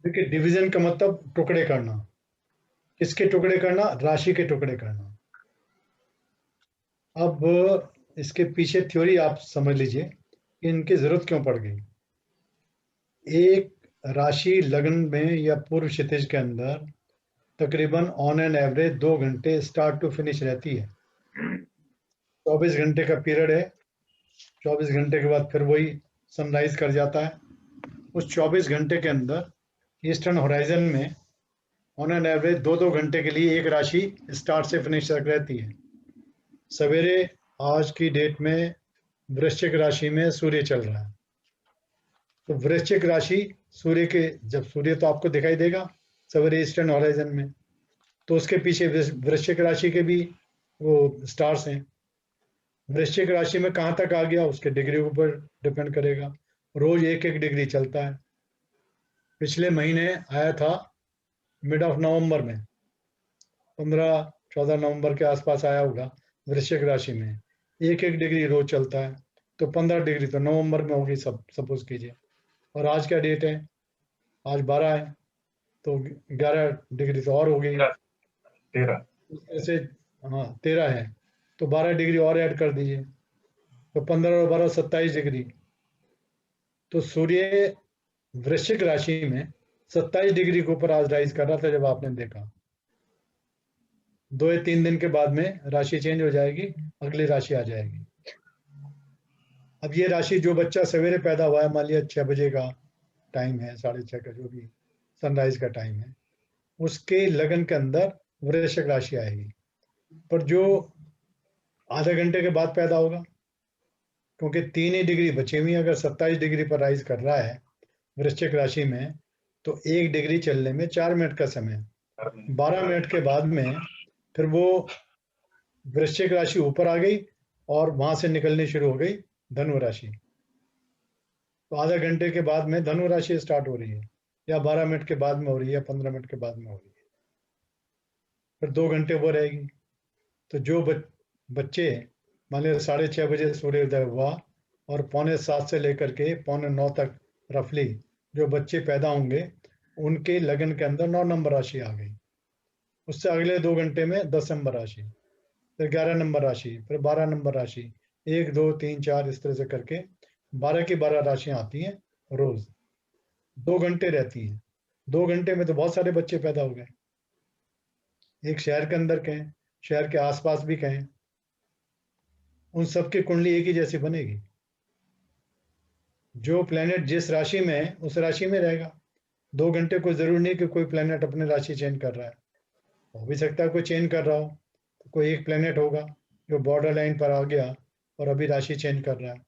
देखिए, डिवीजन का मतलब टुकड़े करना। किसके टुकड़े करना? राशि के टुकड़े करना। अब इसके पीछे थ्योरी आप समझ लीजिए कि इनकी जरूरत क्यों पड़ गई। एक राशि लग्न में या पूर्व क्षितिज के अंदर तकरीबन ऑन एन एवरेज 2 घंटे स्टार्ट टू फिनिश रहती है। 24 घंटे का पीरियड है। 24 घंटे के बाद फिर वही सनराइज कर जाता है। उस 24 घंटे के अंदर ईस्टर्न होराइजन में ऑन एन एवरेज 2-2 घंटे के लिए एक राशि स्टार्ट से फिनिश तक रहती है। सवेरे आज की डेट में वृश्चिक राशि में सूर्य चल रहा है। तो वृश्चिक राशि सूर्य के, जब सूर्य तो आपको दिखाई देगा सवेरे ईस्टर्न होराइजन में, तो उसके पीछे वृश्चिक राशि के भी वो स्टार्स हैं। वृश्चिक राशि में कहाँ तक आ गया उसके डिग्री के ऊपर डिपेंड करेगा। रोज 1-1 डिग्री चलता है। पिछले महीने आया था मिड ऑफ नवंबर में, 15-14 नवंबर के आसपास आया होगा। वृश्चिक राशि में 1-1 डिग्री रोज चलता है, तो 15 डिग्री तो नवंबर में होगी, सब सपोज कीजिए। और आज क्या डेट है? आज 12 है, तो 11 डिग्री तो और हो गई। 13 ऐसे, हाँ 13 है, तो 12 डिग्री और ऐड कर दीजिए, तो 15 और 12 27 डिग्री। तो सूर्य वृश्चिक राशि में 27 डिग्री के ऊपर आज राइज कर रहा था जब आपने देखा। 2 या 3 दिन के बाद में राशि चेंज हो जाएगी, अगली राशि आ जाएगी। अब ये राशि, जो बच्चा सवेरे पैदा हुआ है, मान लिया 6 बजे का टाइम है, 6:30 का जो भी सनराइज का टाइम है, उसके लगन के अंदर वृश्चिक राशि आएगी। पर जो आधे घंटे के बाद पैदा होगा, क्योंकि 3 ही डिग्री बची हुई, अगर 27 डिग्री पर राइज कर रहा है वृश्चिक राशि में, तो 1 डिग्री चलने में 4 मिनट का समय। 12 मिनट के बाद में फिर वो वृश्चिक राशि ऊपर आ गई और वहां से निकलनी शुरू हो गई धनु राशि। तो आधे घंटे के बाद में धनु राशि स्टार्ट हो रही है, या 12 मिनट के बाद में हो रही है, या 15 मिनट के बाद में हो रही है। फिर 2 घंटे वो रहेगी। तो जो बच्चे, मान लीजिए 6:30 बजे सूर्योदय हुआ और 6:45 से लेकर के 9:45 तक रफली जो बच्चे पैदा होंगे, उनके लगन के अंदर 9 नंबर राशि आ गई। उससे अगले 2 घंटे में 10 नंबर राशि, फिर 11 नंबर राशि, फिर 12 नंबर राशि, 1 2 3 4 इस तरह से करके 12 की 12 राशियां आती हैं रोज। 2 घंटे रहती हैं। 2 घंटे में तो बहुत सारे बच्चे पैदा हो गए। एक शहर के अंदर कहें, शहर के आसपास भी कहें, उन सबकी कुंडली एक ही जैसी बनेगी। जो प्लेनेट जिस राशि में है उस राशि में रहेगा। 2 घंटे कोई जरूरी नहीं कि कोई प्लेनेट अपनी राशि चेंज कर रहा है। हो भी सकता है कोई चेंज कर रहा हो, तो कोई एक प्लेनेट होगा जो बॉर्डर लाइन पर आ गया और अभी राशि चेंज कर रहा है।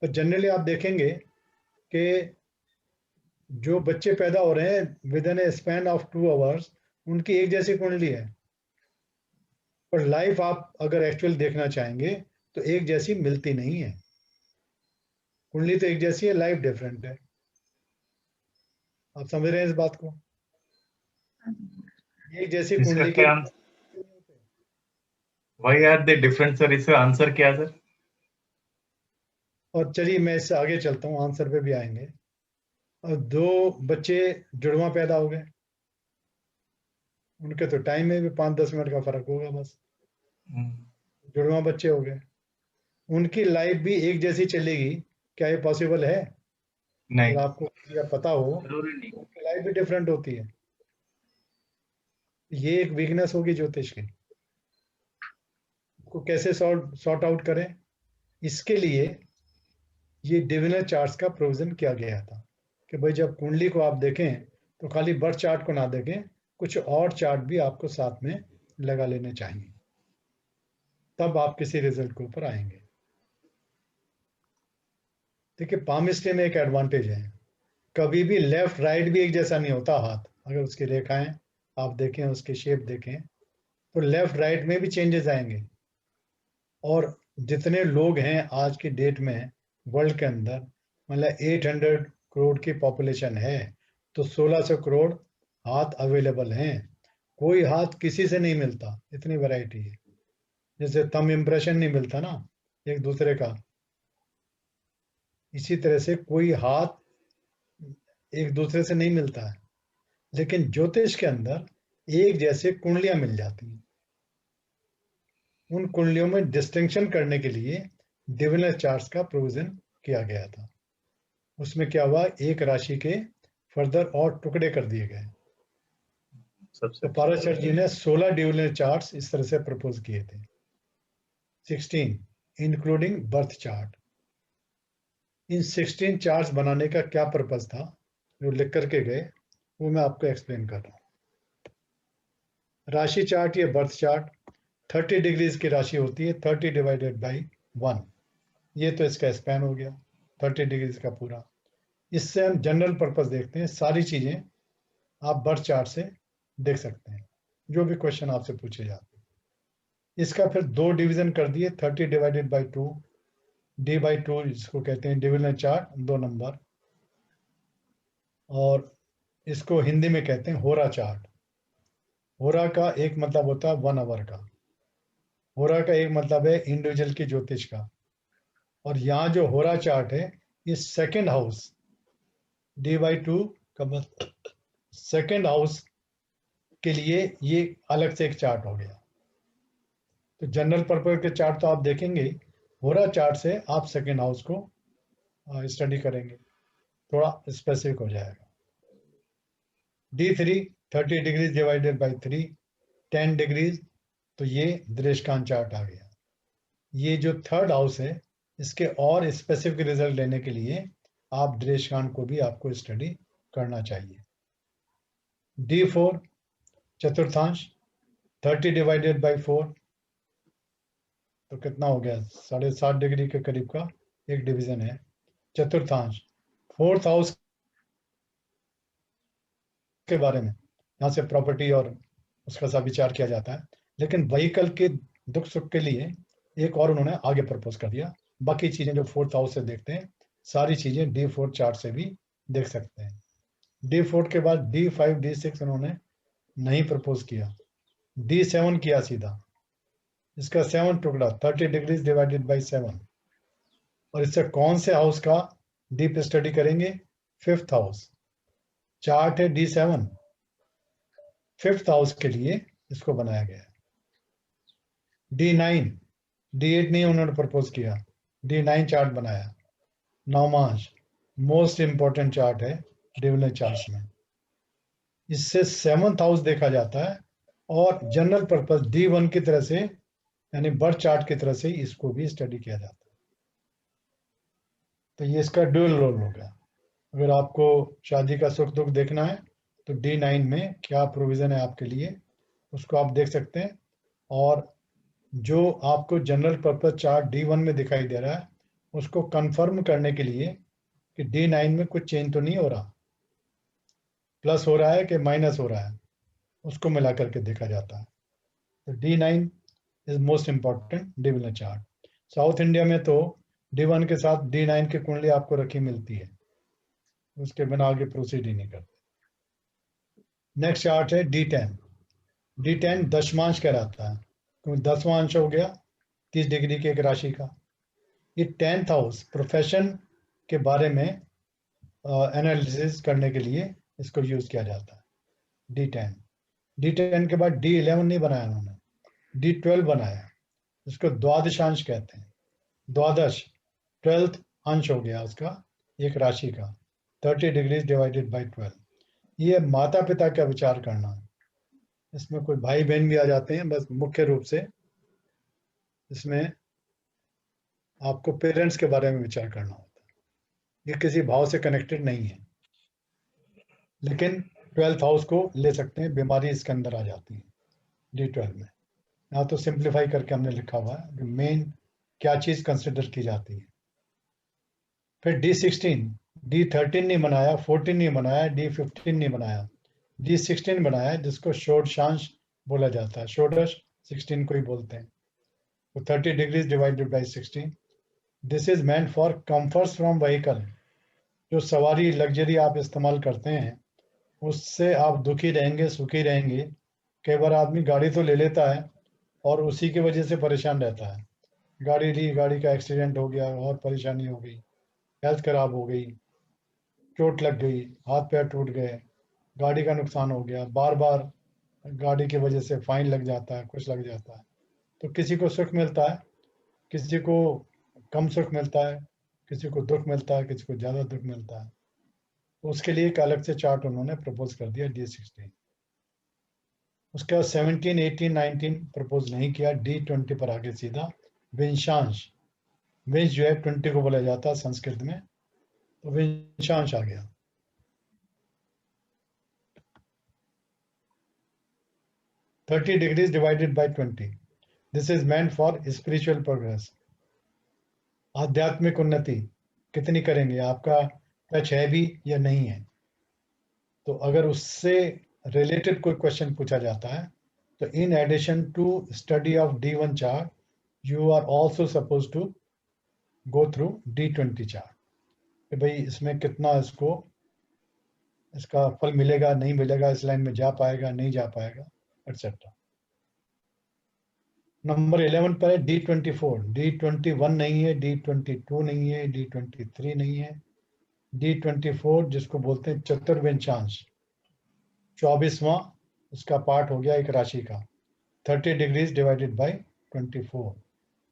पर जनरली आप देखेंगे कि जो बच्चे पैदा हो रहे हैं with in A span of 2 hours, उनकी एक जैसी कुंडली है। पर लाइफ आप अगर एक्चुअल देखना चाहेंगे तो एक जैसी मिलती नहीं है। कुंडली तो एक जैसी है, लाइफ डिफरेंट है। आप समझ रहे हैं इस बात को? एक जैसी इसका कुंडली के क्या why are they different sir? इसका आंसर क्या सर? और चलिए मैं इससे आगे चलता हूँ, आंसर पे भी आएंगे। और 2 बच्चे जुड़वा पैदा हो गए, उनके तो टाइम में भी 5-10 मिनट का फर्क होगा बस। जुड़वा बच्चे हो गए, उनकी लाइफ भी एक जैसी चलेगी, क्या ये पॉसिबल है? अगर नहीं, आपको या पता हो, जरूरी नहीं। उनकी लाइफ भी डिफरेंट होती है। ये एक वीकनेस होगी ज्योतिष की। को कैसे सॉर्ट आउट करें? इसके लिए ये डिविनल चार्ट्स का प्रोविजन किया गया था कि भाई जब कुंडली को आप देखें तो खाली बर्थ चार्ट को ना देखें, कुछ और चार्ट भी आपको साथ में लगा लेने चाहिए, तब आप किसी रिजल्ट के ऊपर आएंगे। देखिए, पामिस्ट्री में एक एडवांटेज है, कभी भी लेफ्ट राइट भी एक जैसा नहीं होता हाथ। अगर उसकी रेखाएं आप देखें, उसकी शेप देखें, तो लेफ्ट राइट में भी चेंजेस आएंगे। और जितने लोग हैं आज की डेट में वर्ल्ड के अंदर, मतलब 800 करोड़ की पॉपुलेशन है, तो 1600 करोड़ हाथ अवेलेबल हैं। कोई हाथ किसी से नहीं मिलता, इतनी वैरायटी है। जैसे थंब इम्प्रेशन नहीं मिलता ना एक दूसरे का, इसी तरह से कोई हाथ एक दूसरे से नहीं मिलता है। लेकिन ज्योतिष के अंदर एक जैसे कुंडलियां मिल जाती हैं। उन कुंडलियों में डिस्टिंक्शन करने के लिए डिविजनल चार्ट्स का प्रोविजन किया गया था। उसमें क्या हुआ, एक राशि के फर्दर और टुकड़े कर दिए गए। सबसे तो पाराशर जी ने 16 डिविजनल चार्ट्स इस तरह से प्रपोज किए थे। 16 इंक्लूडिंग बर्थ चार्ट। इन 16 चार्ट्स बनाने का क्या पर्पज था जो लिख करके गए, वो मैं आपको एक्सप्लेन कर रहा हूँ। राशि चार्ट या बर्थ चार्ट 30 डिग्रीज की राशि होती है, 30 डिवाइडेड बाई 1। ये तो इसका स्पैन हो गया 30 डिग्रीज का पूरा। इससे हम जनरल पर्पस देखते हैं, सारी चीजें आप बर्थ चार्ट से देख सकते हैं, जो भी क्वेश्चन आपसे पूछे जाते हैं। इसका फिर दो डिवीजन कर दिए, 30 डिवाइडेड बाई 2, D/2 जिसको कहते हैं डिविजनल चार्ट, 2 नंबर। और इसको हिंदी में कहते हैं होरा चार्ट। होरा का एक मतलब होता है 1 आवर का। होरा का एक मतलब है इंडिविजुअल की ज्योतिष का। और यहाँ जो होरा चार्ट है, ये सेकंड हाउस D/2 का मतलब सेकंड हाउस के लिए ये अलग से एक चार्ट हो गया। तो जनरल पर्पज के चार्ट तो आप देखेंगे, होरा चार्ट से आप सेकंड हाउस को स्टडी करेंगे, थोड़ा स्पेसिफिक हो जाएगा। D3 30 degrees divided by 3, 10 degrees. तो ये दृष्टांत चार्ट आ गया। ये जो थर्ड हाउस है, इसके और स्पेसिफिक रिजल्ट लेने के लिए आप दृष्टांत को भी आपको स्टडी करना चाहिए। D4 चतुर्थांश 30 डिवाइडेड बाई 4, तो कितना हो गया, 7.5 डिग्री के करीब का एक डिवीजन है। चतुर्थांश फोर्थ हाउस के बारे में, यहाँ से प्रॉपर्टी और उसका सब विचार किया जाता है। लेकिन व्हीकल के दुख सुख के लिए एक और उन्होंने आगे प्रपोज कर दिया। बाकी चीजें जो फोर्थ हाउस से देखते हैं, सारी चीजें D4 चार्ट से भी देख सकते हैं। D4 के बाद D5 D6 उन्होंने नहीं प्रपोज किया, D7 किया सीधा। इसका 7 टुकड़ा 30 डिग्रीज डिवाइडेड बाई 7। और इससे कौन से हाउस का डीप स्टडी करेंगे, फिफ्थ हाउस। चार्ट है D7, फिफ्थ हाउस के लिए इसको बनाया गया। D9 D8 नहीं उन्होंने प्रपोज किया, D9 चार्ट बनाया। नौमांश मोस्ट इंपॉर्टेंट चार्ट है डिविजनल चार्ट में। इससे सेवंथ हाउस देखा जाता है और जनरल पर्पस D1 की तरह से, यानी बर्थ चार्ट की तरह से इसको भी स्टडी किया जाता है। तो ये इसका ड्यूअल रोल होगा। अगर आपको शादी का सुख दुख देखना है तो D9 में क्या प्रोविजन है आपके लिए, उसको आप देख सकते हैं। और जो आपको जनरल पर्पस चार्ट D1 में दिखाई दे रहा है, उसको कंफर्म करने के लिए कि D9 में कुछ चेंज तो नहीं हो रहा, प्लस हो रहा है कि माइनस हो रहा है, उसको मिला करके देखा जाता है। तो D9 is most important divisional chart. South India में तो D1 के साथ D9 की कुंडली आपको रखी मिलती है, उसके बिना आगे प्रोसीड ही नहीं करते। नेक्स्ट चार्ट है D10। D10 दशमांश कहलाता है, क्योंकि 10वां अंश हो गया 30 डिग्री के एक राशि का। ये 10th हाउस प्रोफेशन के बारे में एनालिसिस करने के लिए इसको यूज किया जाता है। D10 D10 के बाद D11 नहीं बनाया उन्होंने, D12 बनाया। इसको द्वादशांश कहते हैं। द्वादश 12th अंश हो गया उसका, एक राशि का, 30 डिग्रीज डिवाइडेड बाई 12। ये माता पिता का विचार करना है। इसमें कोई भाई बहन भी आ जाते हैं, बस मुख्य रूप से इसमें आपको पेरेंट्स के बारे में विचार करना होता है। ये किसी भाव से कनेक्टेड नहीं है, लेकिन 12th हाउस को ले सकते हैं, बीमारी इसके अंदर आ जाती है D12 में। यहाँ तो सिंप्लीफाई करके हमने लिखा हुआ है कि मेन क्या चीज कंसिडर की जाती है। फिर D16 D13 नहीं बनाया, 14 नहीं बनाया, D15 नहीं बनाया, D16 बनाया, जिसको षोडशांश बोला जाता है। षोडश 16 को ही बोलते हैं। तो 30 degrees divided by 16। This is meant for comfort from vehicle. जो सवारी लग्जरी आप इस्तेमाल करते हैं, उससे आप दुखी रहेंगे सुखी रहेंगे। कई बार आदमी गाड़ी तो ले लेता है और उसी की वजह से परेशान रहता है। गाड़ी ली, गाड़ी का एक्सीडेंट हो गया और परेशानी हो गई, हेल्थ खराब हो गई, चोट लग गई, हाथ पैर टूट गए, गाड़ी का नुकसान हो गया, बार बार गाड़ी की वजह से फाइन लग जाता है, कुछ लग जाता है, तो किसी को सुख मिलता है, किसी को कम सुख मिलता है, किसी को दुख मिलता है, किसी को ज़्यादा दुख मिलता है। तो उसके लिए एक अलग से चार्ट उन्होंने प्रपोज कर दिया D16। उसके बाद 17, 18, 19 प्रपोज नहीं किया, D20 पर आगे सीधा विंशांश। विंश जो है 20 को बोला जाता है संस्कृत में, तो विंशांश आ गया। "30 degrees divided by 20, this is meant for spiritual progress." आध्यात्मिक उन्नति कितनी करेंगे, आपका टच है भी या नहीं है। तो अगर उससे रिलेटेड कोई क्वेश्चन पूछा जाता है, तो in addition to study of D1 chart, you are also suppose to go through D20 chart, कि भाई इसमें कितना इसका फल मिलेगा, नहीं मिलेगा, इस लाइन में जा पाएगा, नहीं जा पाएगा, एक्सेट्रा। नंबर 11 पर है D24। D21 नहीं है, D22 नहीं है, D23 नहीं है, D24 जिसको बोलते हैं चतुर्विंशांश, 24वां उसका पार्ट हो गया एक राशि का। 30 degrees divided by 24,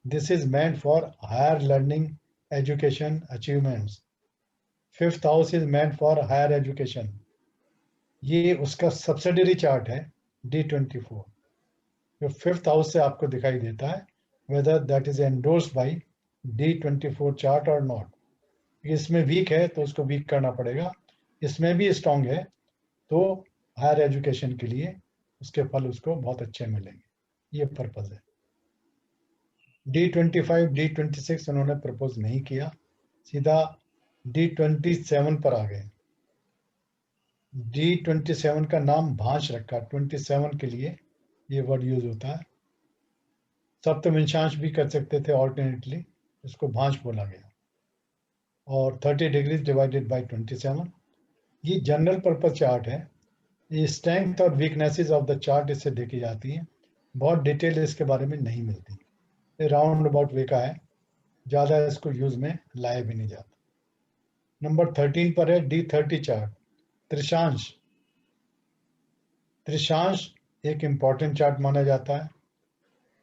this is meant for higher learning, education, achievements. 5th house is meant for higher education, ये उसका सब्सिडरी चार्ट है D24, जो 5th हाउस से आपको दिखाई देता है, whether that is endorsed by D24 chart और नॉट। इसमें वीक है तो उसको वीक करना पड़ेगा, इसमें भी स्ट्रांग है तो हायर एजुकेशन के लिए उसके फल उसको बहुत अच्छे मिलेंगे, ये पर्पज है। D25, D26 उन्होंने प्रपोज नहीं किया, सीधा D27 पर आ गए। D27 का नाम भांज रखा, 27 के लिए ये वर्ड यूज होता है। सप्तविंशांश भी कर सकते थे ऑल्टरनेटली, इसको भांज बोला गया। और 30 डिग्रीज डिवाइडेड बाय 27, ये जनरल पर्पज चार्ट है। ये स्ट्रेंथ और वीकनेसेस ऑफ द चार्ट इससे देखी जाती हैं, बहुत डिटेल इसके बारे में नहीं मिलती, ये राउंड अबाउट वे का है, ज़्यादा इसको यूज में लाया भी नहीं जाता। नंबर 13 पर है D30 चार्ट, त्रिशांश। त्रिशांश एक इम्पॉर्टेंट चार्ट माना जाता है,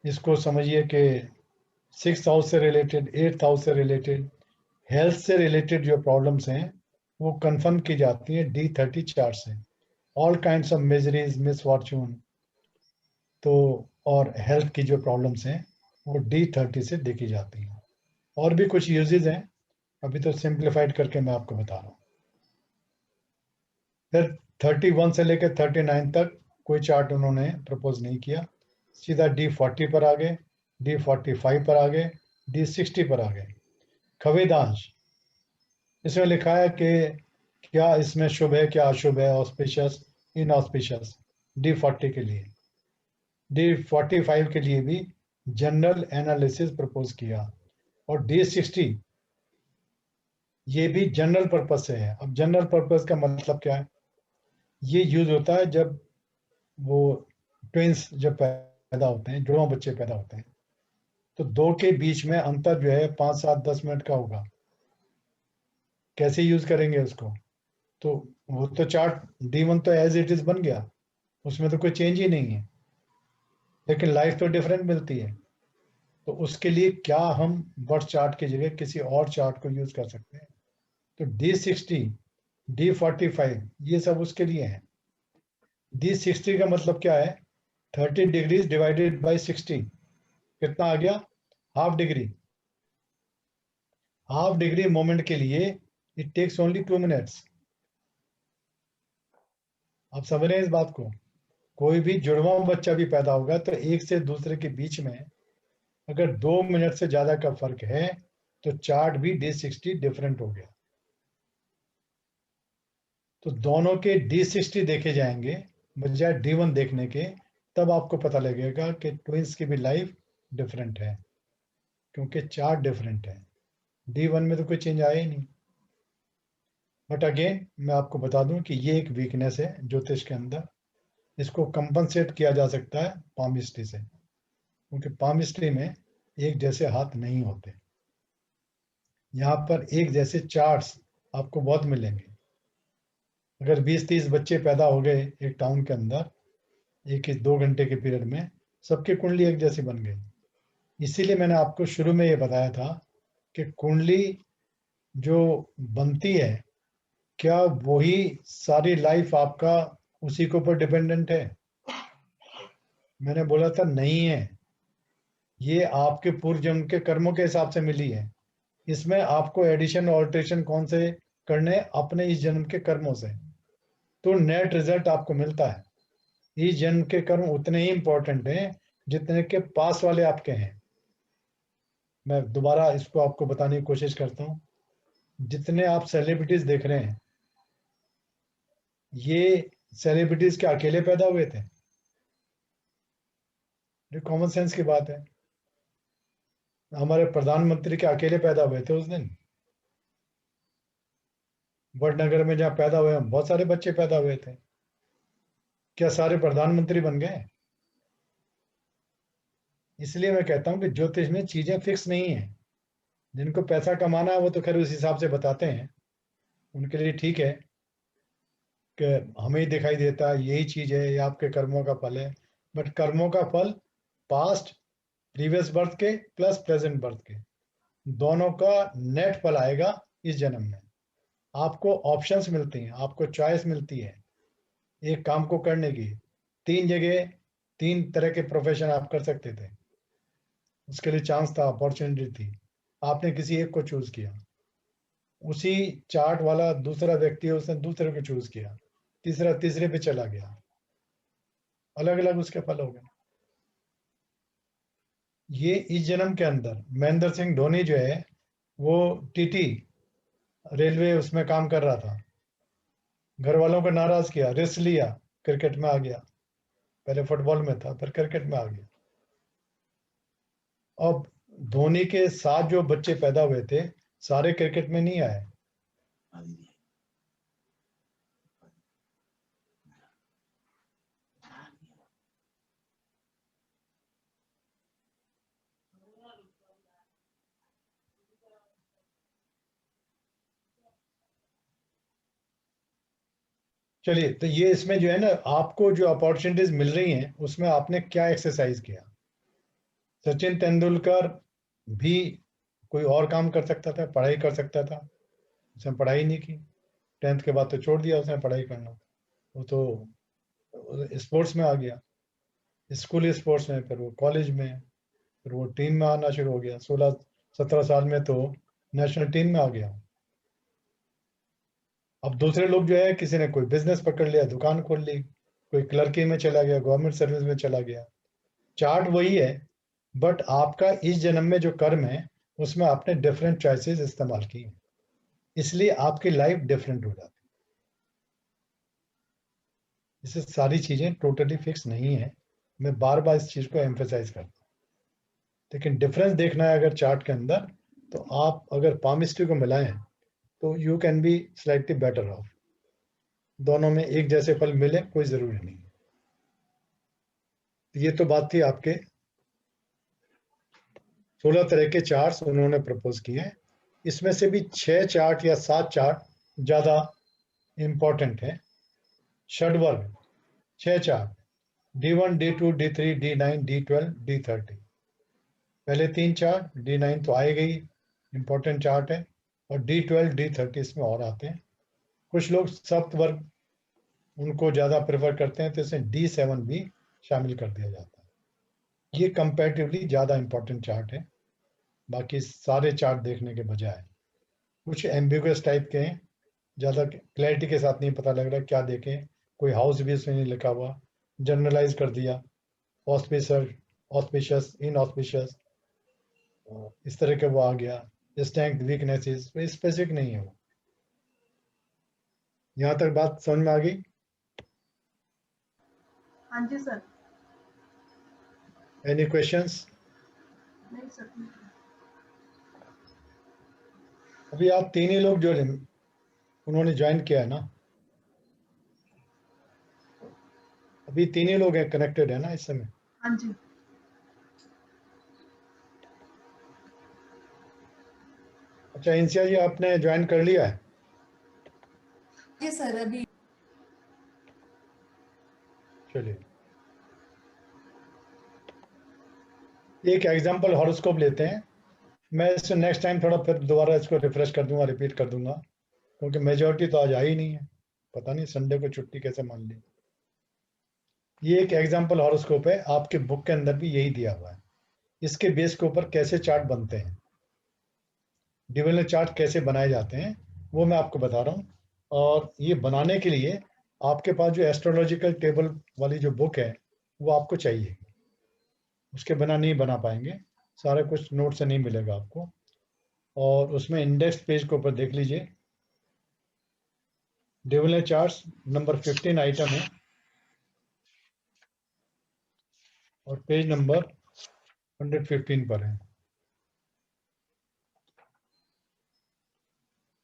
इसको समझिए कि 6th हाउस से रिलेटेड, 8th हाउस से रिलेटेड, हेल्थ से रिलेटेड जो प्रॉब्लम्स हैं वो कंफर्म की जाती हैं D30 चार्ट से। All kinds of miseries, misfortune, तो और हेल्थ की जो प्रॉब्लम्स हैं वो D30 से देखी जाती हैं। और भी कुछ यूजेज हैं, अभी तो सिंप्लीफाइड करके मैं आपको बता रहा हूँ। फिर 31 से लेकर 39 तक कोई चार्ट उन्होंने प्रपोज नहीं किया, सीधा D40 पर आ गए, D45 पर आ गए, D60 पर आ गए। खवेदांश, इसमें लिखा है कि क्या इसमें शुभ है, क्या अशुभ है, ऑस्पिशियस, इनऑस्पिशियस, D40 के लिए। D45 के लिए भी जनरल एनालिसिस प्रपोज किया। और D60 ये भी जनरल पर्पज से है। अब जनरल पर्पज का मतलब क्या है, ये यूज होता है जब वो ट्विंस जब पैदा होते हैं, जुड़वा बच्चे पैदा होते हैं, तो दो के बीच में अंतर जो है 5, 7, 10 मिनट का होगा। कैसे यूज करेंगे उसको, तो वो तो चार्ट D1 तो एज इट इज बन गया, उसमें तो कोई चेंज ही नहीं है, लेकिन लाइफ तो डिफरेंट मिलती है। तो उसके लिए क्या हम बर्थ चार्ट की जगह किसी और चार्ट को यूज कर सकते हैं, तो D60, D45 ये सब उसके लिए है। D60 का मतलब क्या है, 30 डिग्रीज डिवाइडेड बाई 60, कितना आ गया, half degree. Half degree moment के लिए इट टेक्स ओनली 2 मिनट्स। आप समझ रहे हैं इस बात को, कोई भी जुड़वा बच्चा भी पैदा होगा तो एक से दूसरे के बीच में अगर 2 मिनट से ज्यादा का फर्क है तो चार्ट भी D60 डिफरेंट हो गया। तो दोनों के D60 देखे जाएंगे बजाय D1 देखने के, तब आपको पता लगेगा कि ट्विंस की भी लाइफ डिफरेंट है, क्योंकि चार्ट डिफरेंट है। D1 में तो कोई चेंज आया ही नहीं। बट अगेन मैं आपको बता दूं कि ये एक वीकनेस है ज्योतिष के अंदर, इसको कंपनसेट किया जा सकता है पामिस्ट्री से, क्योंकि पामिस्ट्री में एक जैसे हाथ नहीं होते। यहाँ पर एक जैसे चार्ट्स आपको बहुत मिलेंगे, अगर 20-30 बच्चे पैदा हो गए एक टाउन के अंदर 1-2 घंटे के पीरियड में, सबकी कुंडली एक जैसी बन गई। इसीलिए मैंने आपको शुरू में ये बताया था कि कुंडली जो बनती है, क्या वही सारी लाइफ आपका उसी के ऊपर डिपेंडेंट है? मैंने बोला था नहीं है, ये आपके पूर्व जन्म के कर्मों के हिसाब से मिली है। इसमें आपको एडिशन और ऑल्ट्रेशन कौन से करने? अपने इस जन्म के कर्मों से, तो नेट रिजल्ट आपको मिलता है। इस जन्म के कर्म उतने ही इंपॉर्टेंट हैं जितने के पास वाले आपके हैं। मैं दोबारा इसको आपको बताने की कोशिश करता हूँ। जितने आप सेलिब्रिटीज देख रहे हैं, ये सेलिब्रिटीज के अकेले पैदा हुए थे? ये कॉमन सेंस की बात है। हमारे प्रधानमंत्री के अकेले पैदा हुए थे उस दिन? वडनगर में जहाँ पैदा हुए, बहुत सारे बच्चे पैदा हुए थे। क्या सारे प्रधानमंत्री बन गए? इसलिए मैं कहता हूँ कि ज्योतिष में चीजें फिक्स नहीं है। जिनको पैसा कमाना है वो तो खैर उस हिसाब से बताते हैं, उनके लिए ठीक है कि हमें ही दिखाई देता है यही चीज है, ये आपके कर्मों का फल है। बट कर्मों का फल पास्ट प्रीवियस बर्थ के प्लस प्रेजेंट बर्थ के दोनों का नेट फल आएगा इस जन्म में। आपको ऑप्शंस मिलती हैं, आपको चॉइस मिलती है एक काम को करने की। 3 जगह 3 तरह के प्रोफेशन आप कर सकते थे, उसके लिए चांस था, अपॉर्चुनिटी थी। आपने किसी एक को चूज किया। उसी चार्ट वाला दूसरा व्यक्ति है, उसने दूसरे को चूज किया, तीसरा तीसरे पे चला गया, अलग अलग उसके फल हो गए। ये इस जन्म के अंदर महेंद्र सिंह धोनी जो है वो टीटी रेलवे उसमें काम कर रहा था, घर वालों को नाराज किया, रिस्क लिया, क्रिकेट में आ गया। पहले फुटबॉल में था, फिर क्रिकेट में आ गया। अब धोनी के साथ जो बच्चे पैदा हुए थे सारे क्रिकेट में नहीं आए। चलिए, तो ये इसमें जो है ना, आपको जो अपॉर्चुनिटीज मिल रही हैं उसमें आपने क्या एक्सरसाइज किया? सचिन तेंदुलकर भी कोई और काम कर सकता था, पढ़ाई कर सकता था, उसने पढ़ाई नहीं की। 10th के बाद तो छोड़ दिया उसने पढ़ाई करना, वो तो स्पोर्ट्स में आ गया, स्कूल स्पोर्ट्स में, फिर वो कॉलेज में, फिर वो टीम में आना शुरू हो गया। 16-17 साल में तो नेशनल टीम में आ गया। अब दूसरे लोग जो है, किसी ने कोई बिजनेस पकड़ लिया, दुकान खोल ली, कोई क्लर्की में चला गया, गवर्नमेंट सर्विस में चला गया। चार्ट वही है, बट आपका इस जन्म में जो कर्म है उसमें आपने डिफरेंट चॉइसेस इस्तेमाल की, इसलिए आपकी लाइफ डिफरेंट हो जाती है। इससे सारी चीजें टोटली फिक्स नहीं है, मैं बार बार इस चीज को एम्फेसाइज करता हूँ। लेकिन डिफरेंस देखना है अगर चार्ट के अंदर, तो आप अगर पामिस्ट्री को मिलाएं तो you can be slightly better of. दोनों में एक जैसे फल मिले कोई जरूरी नहीं। ये तो बात थी आपके 16 तरह के चार्ट्स उन्होंने प्रपोज किए। इसमें से भी 6 चार्ट या 7 चार्ट ज्यादा इंपॉर्टेंट है। षडवर्ग 6 chart, D1, D2, D3, D9, D12, D30। पहले 3 चार्ट, D9 तो आएगा ही, इंपॉर्टेंट चार्ट है, और D12, D30 इसमें और आते हैं। कुछ लोग सप्त वर्ग उनको ज्यादा प्रेफर करते हैं, तो इसमें D7 भी शामिल कर दिया जाता है। ये कंपैरेटिवली ज्यादा इंपॉर्टेंट चार्ट है बाकी सारे चार्ट देखने के बजाय। कुछ एम्बिगुअस टाइप के हैं, ज्यादा क्लैरिटी के साथ नहीं पता लग रहा क्या देखें, कोई हाउस भी इसमें नहीं लिखा हुआ, जनरलाइज कर दिया, ऑस्पिशियस, ऑस्पिशियस, इनऑस्पिशियस, इस तरह के वो आ गया। स्ट्रेंथ वीकनेसेस स्पेसिफिक नहीं है वो। यहाँ तक बात समझ में आ गई? हाँ जी सर। Any questions? नहीं सर। अभी आप 3 ही लोग जो उन्होंने ज्वाइन किया है ना, अभी 3 ही लोग हैं कनेक्टेड है ना इस समय? हाँ जी। अच्छा, इंसिया जी आपने ज्वाइन कर लिया है? जी सर, अभी चलिए एक एग्जांपल हॉरोस्कोप लेते हैं। मैं इससे नेक्स्ट टाइम थोड़ा फिर दोबारा इसको रिफ्रेश कर दूंगा, रिपीट कर दूंगा, क्योंकि मेजोरिटी तो आज आई नहीं है। पता नहीं संडे को छुट्टी कैसे मान ली। ये एक एग्जांपल हॉरोस्कोप है, आपके बुक के अंदर भी यही दिया हुआ है। इसके बेस के ऊपर कैसे चार्ट बनते हैं, डिविजनल चार्ट कैसे बनाए जाते हैं, वो मैं आपको बता रहा हूँ। और ये बनाने के लिए आपके पास जो एस्ट्रोलॉजिकल टेबल वाली जो बुक है वो आपको चाहिए, उसके बिना नहीं बना पाएंगे। सारा कुछ नोट से नहीं मिलेगा आपको। और उसमें इंडेक्स पेज के ऊपर देख लीजिए, डिविजनल चार्ट्स नंबर 15 आइटम है और पेज नंबर 115 पर है।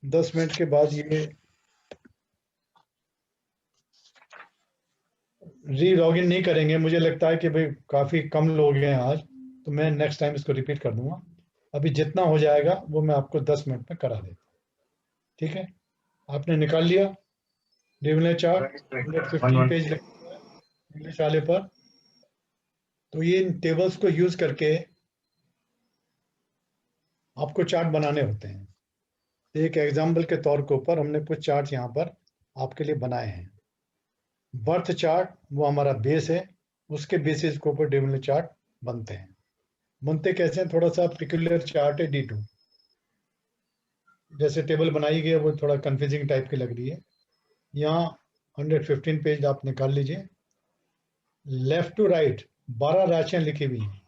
10 मिनट के बाद ये री लॉगिन नहीं करेंगे। मुझे लगता है कि भाई काफ़ी कम लोग हैं आज, तो मैं नेक्स्ट टाइम इसको रिपीट कर दूंगा। अभी जितना हो जाएगा वो मैं आपको 10 मिनट में करा देता हूँ। ठीक है, आपने निकाल लिया डिविजनल चार्ट, 115 पेज इंग्लिश वाले पर। तो ये इन टेबल्स को यूज करके आपको चार्ट बनाने होते हैं। एक एग्जाम्पल के तौर के ऊपर हमने कुछ चार्ट यहाँ पर आपके लिए बनाए हैं। बर्थ चार्ट वो हमारा बेस है, उसके बेसिस के ऊपर डिविजनल चार्ट बनते हैं। बनते कैसे हैं, थोड़ा सा पिक्युलर चार्ट है D2। जैसे टेबल बनाई गई है वो थोड़ा कंफ्यूजिंग टाइप की लग रही है। यहाँ 115 पेज आप निकाल लीजिए। लेफ्ट टू राइट 12 राशियां लिखी हुई हैं,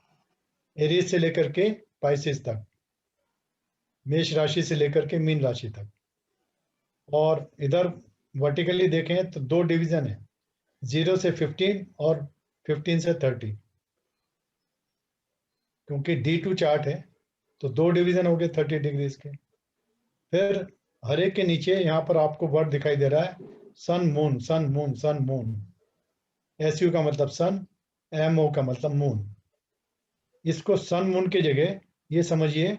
एरीज से लेकर के पाइसेस तक, मेष राशि से लेकर के मीन राशि तक। और इधर वर्टिकली देखें तो दो डिवीजन है, 0 से 15 और 15 से 30। क्योंकि D2 चार्ट है तो दो डिवीजन हो गए 30 डिग्रीज के। फिर हर एक के नीचे यहाँ पर आपको वर्ड दिखाई दे रहा है, sun moon sun moon sun moon. SU का मतलब सन, MO का मतलब मून। इसको सन मून की जगह ये समझिए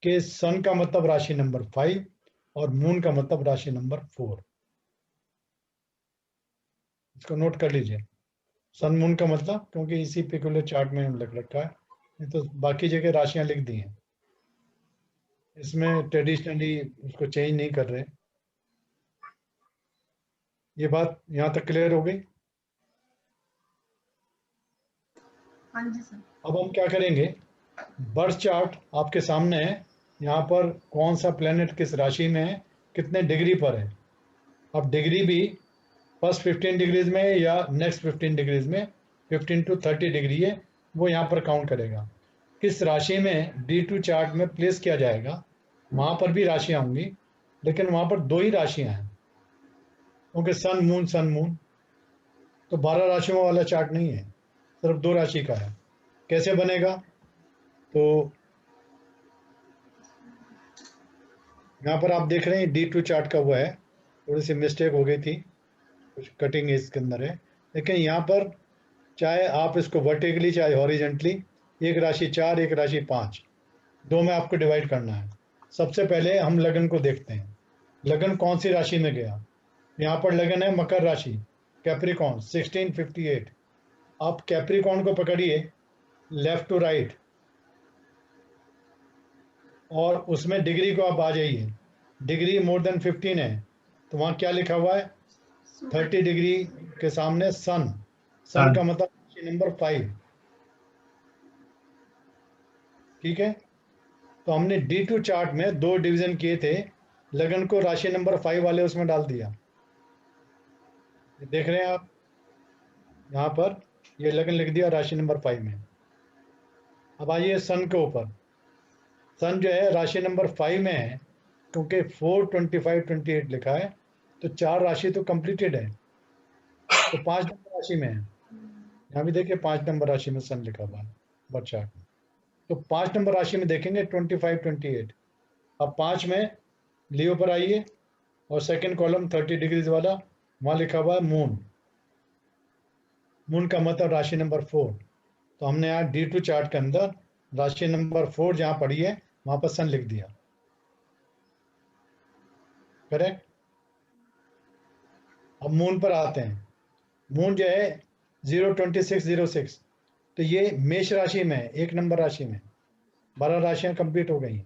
कि सन का मतलब राशि नंबर 5 और मून का मतलब राशि नंबर 4। इसको नोट कर लीजिए, सन मून का मतलब, क्योंकि इसी पर्टिकुलर चार्ट में लग रखा है, नहीं तो बाकी जगह राशियां लिख दी हैं। इसमें ट्रेडिशनली उसको चेंज नहीं कर रहे। ये बात यहाँ तक क्लियर हो गई। हाँ जी सर। अब हम क्या करेंगे, बर्थ चार्ट आपके सामने है, यहाँ पर कौन सा प्लेनेट किस राशि में है, कितने डिग्री पर है। अब डिग्री भी फर्स्ट 15 डिग्रीज में या नेक्स्ट 15 डिग्रीज में 15 to 30 डिग्री है, वो यहाँ पर काउंट करेगा। किस राशि में D2 चार्ट में प्लेस किया जाएगा, वहाँ पर भी राशियाँ होंगी, लेकिन वहाँ पर दो ही राशियाँ हैं, क्योंकि सन मून। तो 12 राशियों वाला चार्ट नहीं है, सिर्फ दो राशि का है। कैसे बनेगा, तो यहाँ पर आप देख रहे हैं D2 चार्ट का हुआ है, थोड़ी सी मिस्टेक हो गई थी, कुछ कटिंग इसके अंदर है। लेकिन यहाँ पर चाहे आप इसको वर्टिकली चाहे हॉरिजेंटली, एक राशि 4 एक राशि 5, दो में आपको डिवाइड करना है। सबसे पहले हम लगन को देखते हैं, लगन कौन सी राशि में गया। यहाँ पर लगन है मकर राशि, कैप्रिकॉन 1658। आप कैप्रिकॉन को पकड़िए लेफ्ट टू राइट और उसमें डिग्री को आप आ जाइए। डिग्री मोर देन 15 है तो वहाँ क्या लिखा हुआ है, 30 डिग्री के सामने सन। सन का मतलब राशि नंबर 5। ठीक है, तो हमने D2 चार्ट में दो डिवीजन किए थे, लगन को राशि नंबर 5 वाले उसमें डाल दिया। देख रहे हैं आप, यहाँ पर ये लगन लिख दिया राशि नंबर 5 में। अब आइए सन के ऊपर। सन जो है राशि नंबर 5 में है, क्योंकि 4 25 28 लिखा है, तो चार राशि तो कंप्लीटेड है, तो 5 नंबर राशि में है। यहाँ भी देखिए 5 नंबर राशि में सन लिखा हुआ है बच्चा। तो 5 नंबर राशि में देखेंगे 25 28। अब 5 में लियो पर आइए और सेकंड कॉलम 30 डिग्रीज वाला, वहाँ लिखा हुआ है मून। मून का मतलब राशि नंबर 4। तो हमने यहाँ D2 चार्ट के अंदर राशि नंबर 4 जहाँ पड़ी है वहाँ पर सन लिख दिया। करेक्ट। अब मून पर आते हैं। मून जो है 02606, तो ये मेष राशि में है, 1 नंबर राशि में 12 राशियां कंप्लीट हो गई हैं।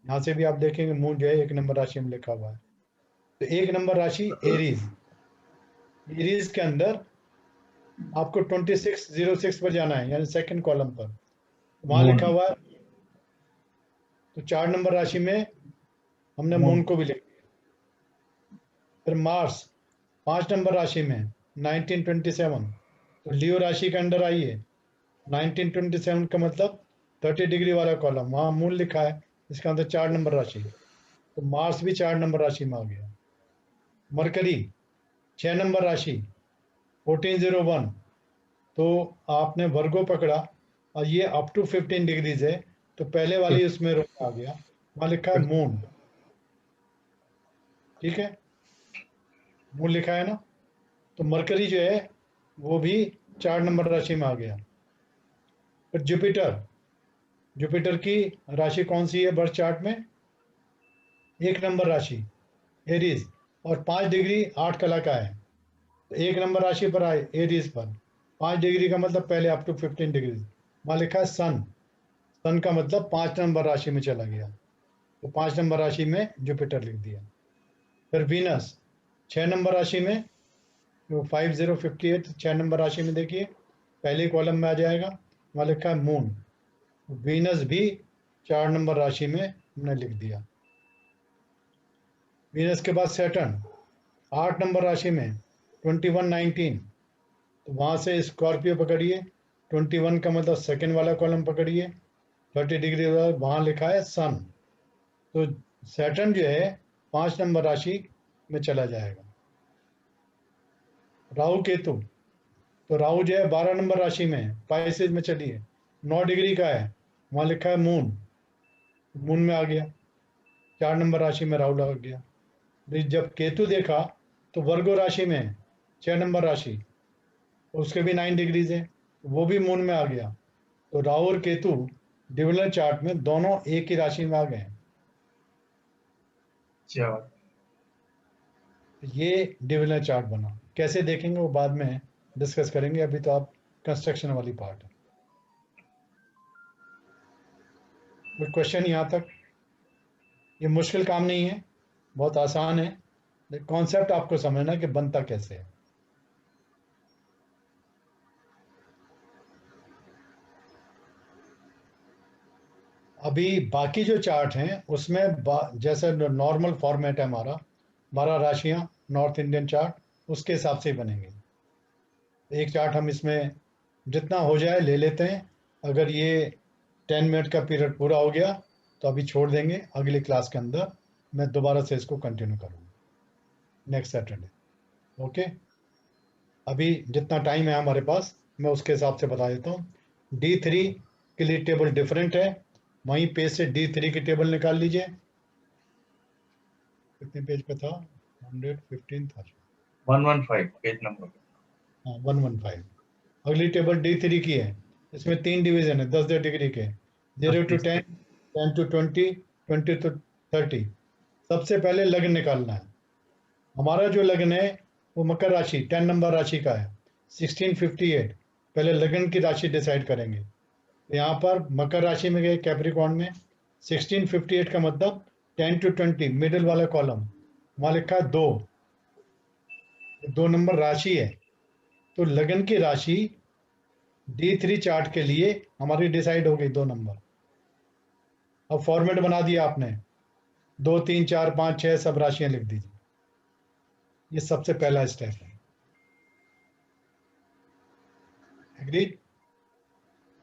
यहाँ से भी आप देखेंगे मून जो है 1 नंबर राशि में लिखा हुआ है। तो 1 नंबर राशि एरीज, एरीज के अंदर आपको 2606 पर जाना है, यानी सेकंड कॉलम पर, वहां मून। लिखा हुआ है। तो 4 नंबर राशि में हमने मून। मून को भी लिख दिया। फिर मार्स 5 नंबर राशि में 1927, तो लियो राशि के अंदर आई है। 1927 का मतलब 30 डिग्री वाला कॉलम, वहां मून लिखा है, इसका अंदर 4 नंबर राशि, तो मार्स भी 4 नंबर राशि में आ गया। मरकरी 6 नंबर राशि 1401, तो आपने वर्गो पकड़ा और ये अप टू 15 डिग्रीज है, तो पहले वाली उसमें रोक आ गया, वहां लिखा है मून। ठीक है, मून लिखा है ना, तो मरकरी जो है वो भी 4 नंबर राशि में आ गया। फिर जुपिटर, जुपिटर की राशि कौन सी है बर्थ चार्ट में? 1 नंबर राशि एरीज, और 5 डिग्री 8 कला का है, तो 1 नंबर राशि पर आए एरीज पर, 5 डिग्री का मतलब पहले अप टू 15 डिग्री, वहां लिखा है सन। सन का मतलब 5 नंबर राशि में चला गया, तो 5 नंबर राशि में जुपिटर लिख दिया। फिर वीनस 6 नंबर राशि में, तो 5058 6 नंबर राशि में देखिए पहले कॉलम में आ जाएगा, वहां लिखा है मून। वीनस भी 4 नंबर राशि में हमने लिख दिया। वीनस के बाद सैटर्न 8 नंबर राशि में 2119, तो वहां से स्कॉर्पियो पकड़िए, 21 का मतलब सेकंड वाला कॉलम पकड़िए, 30 डिग्री वहां लिखा है सन, तो सैटर्न जो है 5 नंबर राशि में चला जाएगा। राहु केतु, तो राहु जो है 12 नंबर राशि में पाइसेज में चलिए, 9 डिग्री का है, वहां लिखा है मून, मून में आ गया, 4 नंबर राशि में राहु लग गया। जब केतु देखा तो वर्गो राशि में 6 नंबर राशि, उसके भी 9 डिग्रीज है, वो भी मून में आ गया, तो राहु और केतु डिविजनल चार्ट में दोनों एक ही राशि में आ गए। ये डिविजनल चार्ट बना, कैसे देखेंगे वो बाद में डिस्कस करेंगे, अभी तो आप कंस्ट्रक्शन वाली पार्ट है। कोई क्वेश्चन यहाँ तक? ये मुश्किल काम नहीं है, बहुत आसान है, कॉन्सेप्ट आपको समझना कि बनता कैसे है। अभी बाकी जो चार्ट हैं उसमें जैसे नॉर्मल फॉर्मेट है हमारा, 12 राशियां नॉर्थ इंडियन चार्ट, उसके हिसाब से ही बनेंगे। एक चार्ट हम इसमें जितना हो जाए ले लेते हैं, अगर ये 10 मिनट का पीरियड पूरा हो गया तो अभी छोड़ देंगे, अगली क्लास के अंदर मैं दोबारा से इसको कंटिन्यू करूँगा नेक्स्ट सैटरडे। ओके, अभी जितना टाइम है हमारे पास मैं उसके हिसाब से बता देता हूँ। D3 के लिए टेबल डिफरेंट है, वहीं पेज से D3 की टेबल निकाल लीजिए। कितने पेज पे था? 115 था। 115 पेज नंबर। हाँ 115। अगली टेबल D3 की है, इसमें 3 डिवीजन है 10 डिग्री के, 0 to 10, 10 to 20, 20 to 30। सबसे पहले लग्न निकालना है। हमारा जो लग्न है वो मकर राशि 10 नंबर राशि का है, 1658। पहले लग्न की राशि डिसाइड करेंगे, यहाँ पर मकर राशि में गए कैप्रिकॉर्न में, 1658 का मतलब 10 to 20 मिडिल वाला कॉलम, वहां लिखा है 2 नंबर राशि है, तो लगन की राशि D3 चार्ट के लिए हमारी डिसाइड हो गई 2 नंबर। अब फॉर्मेट बना दिया आपने, 2 3 4 5 6 सब राशियां लिख दीजिए, ये सबसे पहला स्टेप है। एग्रीड?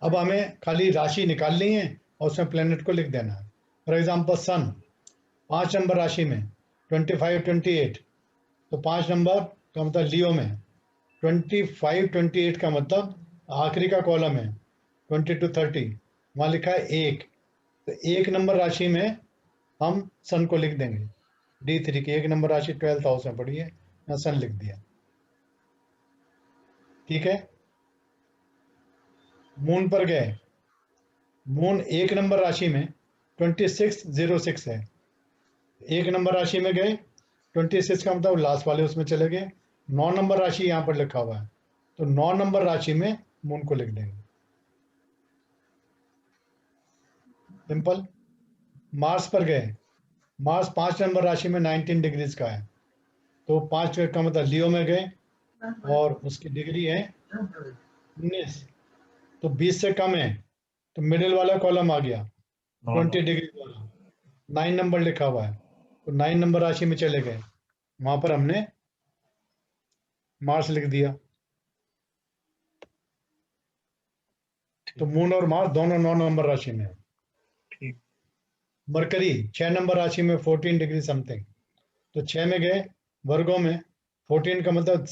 अब हमें खाली राशि निकालनी है और उसमें प्लेनेट को लिख देना है। फॉर एग्जाम्पल सन 5 नंबर राशि में 25 28, तो 5 नंबर का मतलब लियो में 25 28 का मतलब आखिरी का कॉलम है 20 to 30, वहां लिखा है 1, तो 1 नंबर राशि में हम सन को लिख देंगे। D3 की 1 नंबर राशि 12th हाउस में पड़ी है, यहाँ सन लिख दिया। ठीक है, मून पर गए, मून 1 नंबर राशि में 2606 है, 1 नंबर राशि में गए, 26 का मतलब लास्ट वाले उसमें चले गए। 9 नंबर राशि यहाँ पर लिखा हुआ है, तो 9 नंबर राशि में मून को लिख देंगे। सिंपल। मार्स पर गए, मार्स 5 नंबर राशि में 19 डिग्रीज का है, तो 5 का मतलब लियो में गए और उसकी डिग्री है 19, तो 20 से कम है, तो मिडिल वाला कॉलम आ गया 20 डिग्री वाला, 9 नंबर लिखा हुआ है, तो 9 नंबर राशि में चले गए, वहां पर हमने मार्स लिख दिया। तो मून और मार्स दोनों 9 नंबर राशि में है। ठीक। मरकरी 6 नंबर राशि में 14 डिग्री समथिंग, तो 6 में गए वर्गों में, 14 का मतलब